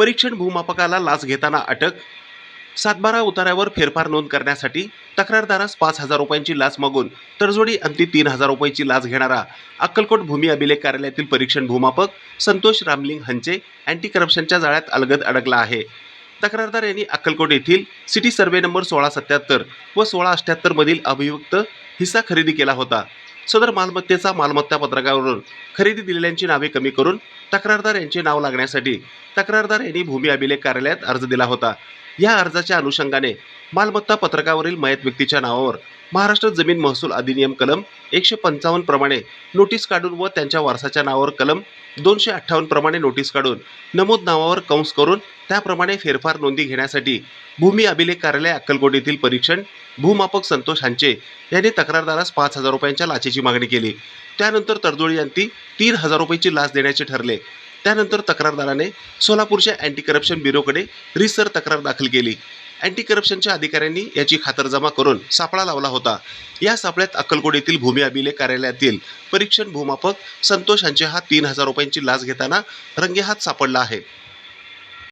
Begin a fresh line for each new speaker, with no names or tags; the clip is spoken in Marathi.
परीक्षण भूमापकाला लाच घेताना अटक. सातबारा उतार्यावर फेरफार नोंद करण्यासाठी तक्रारदारास 5,000 रुपयांची लाच मागून तडजोडी अंती 3,000 रुपयांची लाच घेणारा अक्कलकोट भूमी अभिलेख कार्यालयातील परीक्षण भूमापक संतोष रामलिंग हंचे अँटी करप्शनच्या जाळ्यात अलगद अडकला आहे. तक्रारदार यांनी अक्कलकोट येथील सिटी सर्वे नंबर 1677 व 1678 मधील अभियुक्त हिस्सा खरेदी केला होता. सदर मालमत्तेचा मालमत्ता पत्रकावरून खरेदी दिलेल्यांची नावे कमी करून तक्रारदार यांचे नाव लागण्यासाठी तक्रारदार यांनी भूमी अभिलेख कार्यालयात अर्ज दिला होता. या अर्जाच्या अनुषंगाने मालमत्ता पत्रकावरील मयत व्यक्तीच्या नावावर महाराष्ट्र जमीन महसूल अधिनियम कलम 155 प्रमाणे नोटीस काढून व त्यांच्या वारसाच्या नावावर कलम 258 प्रमाणे नोटीस काढून नमूद नावावर कंस करून त्याप्रमाणे फेरफार नोंदी घेण्यासाठी भूमी अभिलेख कार्यालय अक्कलकोट येथील परीक्षण भूमापक संतोष हांचे यांनी तक्रारदारास 5,000 रुपयांच्या लाचेची मागणी केली. त्यानंतर तडजोडी अंती 3,000 रुपयांची लाच देण्याचे ठरले. त्यानंतर तक्रारदाराने सोलापूरच्या अँटी करप्शन ब्युरोकडे रिसर तक्रार दाखल केली. अँटी करप्शनच्या अधिकाऱ्यांनी याची खातरजमा करून सापळा लावला होता. या सापळ्यात अक्कलकोट येथील भूमी अभिलेख कार्यालयातील परीक्षण भूमापक संतोष हांचे हा 3,000 रुपयांची लाच घेताना रंगेहात सापडला आहे.